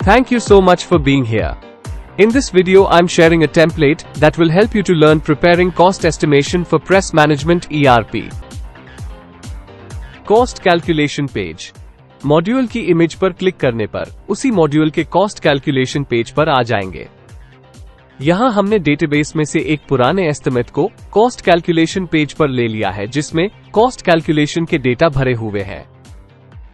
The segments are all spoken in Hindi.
Thank you so much for being here. In this video I'm sharing a template that will help you to learn preparing cost estimation for press management ERP. Cost calculation page. Module की इमेज पर क्लिक करने पर उसी मॉड्यूल के कॉस्ट कैलकुलेशन पेज पर आ जाएंगे। यहां हमने डेटाबेस में से एक पुराने एस्टिमेट को कॉस्ट कैलकुलेशन पेज पर ले लिया है, जिसमें कॉस्ट कैलकुलेशन के डेटा भरे हुए हैं।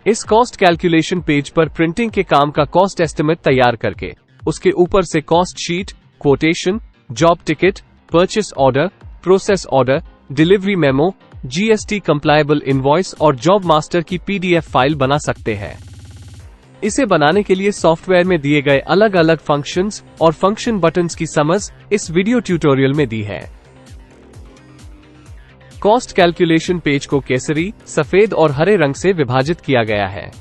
इस कॉस्ट कैलकुलेशन पेज पर प्रिंटिंग के काम का कॉस्ट एस्टिमेट तैयार करके उसके ऊपर से cost sheet, quotation, job ticket, purchase order, process order, delivery memo, GST compliable invoice और जॉब मास्टर की PDF फाइल बना सकते हैं। इसे बनाने के लिए सॉफ्टवेयर में दिए गए अलग अलग फंक्शंस और फंक्शन बटन्स की समझ इस वीडियो ट्यूटोरियल में दी है। कॉस्ट कैलकुलेशन पेज को केसरी, सफेद और हरे रंग से विभाजित किया गया है।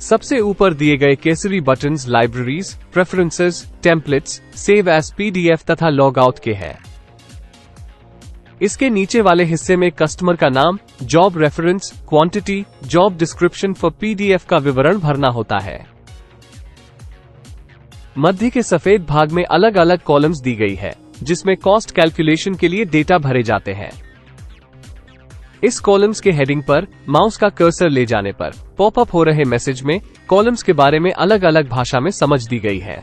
सबसे ऊपर दिए गए केसरी buttons libraries, preferences, templates, save as PDF तथा लॉग आउट के हैं। इसके नीचे वाले हिस्से में कस्टमर का नाम, job reference, quantity, job description for PDF का विवरण भरना होता है। मध्य के सफेद भाग में अलग अलग कॉलम्स दी गई है, जिसमें कॉस्ट कैलकुलेशन के लिए डेटा भरे जाते हैं। इस कॉलम्स के हेडिंग पर माउस का कर्सर ले जाने पर पॉपअप हो रहे मैसेज में कॉलम्स के बारे में अलग अलग भाषा में समझ दी गई है।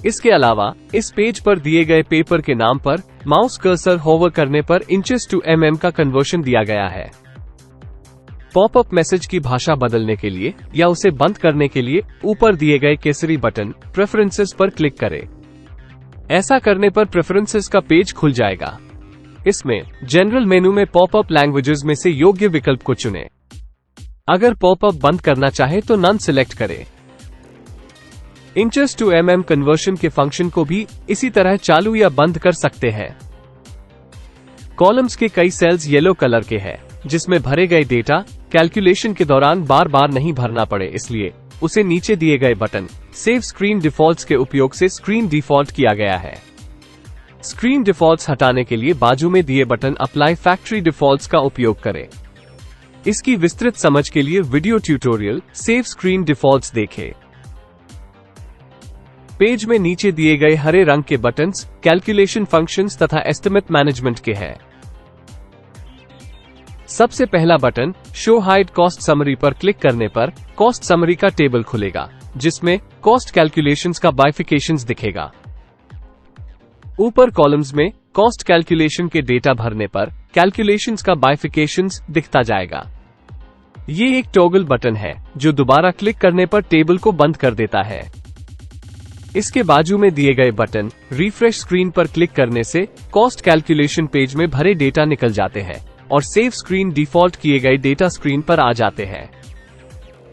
इसके अलावा इस पेज पर दिए गए पेपर के नाम पर माउस कर्सर होवर करने पर इंचेस टू mm का कन्वर्शन दिया गया है। पॉपअप मैसेज की भाषा बदलने के लिए या उसे बंद करने के लिए ऊपर दिए गए केसरी बटन प्रेफरेंसेस पर क्लिक करें। ऐसा करने पर प्रेफरेंसेस का पेज खुल जाएगा। इसमें जनरल मेनू में पॉपअप लैंग्वेजेस में से योग्य विकल्प को चुनें। अगर पॉपअप बंद करना चाहे तो नन सिलेक्ट करें। इंचेस टू mm कन्वर्शन के फंक्शन को भी इसी तरह चालू या बंद कर सकते हैं। कॉलम्स के कई सेल्स येलो कलर के हैं, जिसमें भरे गए डेटा कैलकुलेशन के दौरान बार बार नहीं भरना पड़े, इसलिए उसे नीचे दिए गए बटन सेव स्क्रीन डिफॉल्ट्स के उपयोग से स्क्रीन डिफॉल्ट किया गया है। स्क्रीन डिफॉल्ट्स हटाने के लिए बाजू में दिए बटन अप्लाई फैक्ट्री डिफॉल्ट्स का उपयोग करें। इसकी विस्तृत समझ के लिए video tutorial save screen defaults देखें। पेज में नीचे दिए गए हरे रंग के बटन्स कैलकुलेशन फंक्शंस तथा एस्टिमेट मैनेजमेंट के हैं। सबसे पहला button show hide cost summary पर क्लिक करने पर कॉस्ट समरी का टेबल खुलेगा, जिसमें कॉस्ट कैलकुलेशंस का बाइफिकेशंस दिखेगा। ऊपर कॉलम्स में कॉस्ट कैलकुलेशन के डेटा भरने पर कैलकुलेशंस का बाइफिकेशंस दिखता जाएगा। ये एक टॉगल बटन है जो दोबारा क्लिक करने पर टेबल को बंद कर देता है। इसके बाजू में दिए गए बटन रिफ्रेश स्क्रीन पर क्लिक करने से कॉस्ट कैलकुलेशन पेज में भरे डेटा निकल जाते हैं और सेव स्क्रीन डिफॉल्ट किए गए डेटा स्क्रीन पर आ जाते हैं।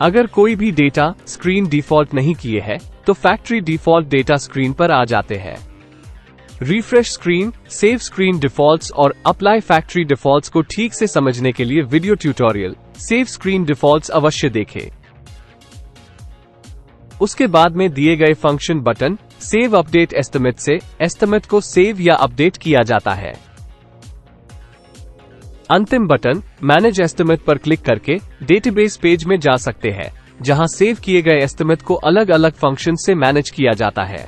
अगर कोई भी डेटा स्क्रीन डिफॉल्ट नहीं किए है तो फैक्ट्री डिफॉल्ट डेटा स्क्रीन पर आ जाते हैं। Refresh screen, save screen defaults और अप्लाई फैक्ट्री डिफॉल्ट्स को ठीक से समझने के लिए video tutorial save screen defaults अवश्य देखें। उसके बाद में दिए गए function button save update estimate से एस्टिमेट को सेव या अपडेट किया जाता है। अंतिम बटन मैनेज एस्टिमेट पर क्लिक करके डेटाबेस पेज में जा सकते हैं, जहां सेव किए गए एस्टिमेट को अलग अलग फंक्शन से मैनेज किया जाता है।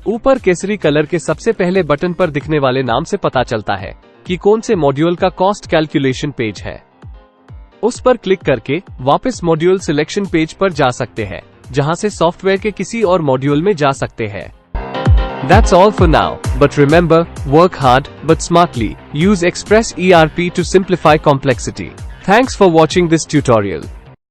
ऊपर केसरी कलर के सबसे पहले बटन पर दिखने वाले नाम से पता चलता है कि कौन से मॉड्यूल का कॉस्ट कैलकुलेशन पेज है। उस पर क्लिक करके वापस मॉड्यूल सिलेक्शन पेज पर जा सकते हैं, जहां से सॉफ्टवेयर के किसी और मॉड्यूल में जा सकते हैं। That's all for now, but remember, work hard but smartly. Use Express ERP to simplify complexity. Thanks for watching this tutorial.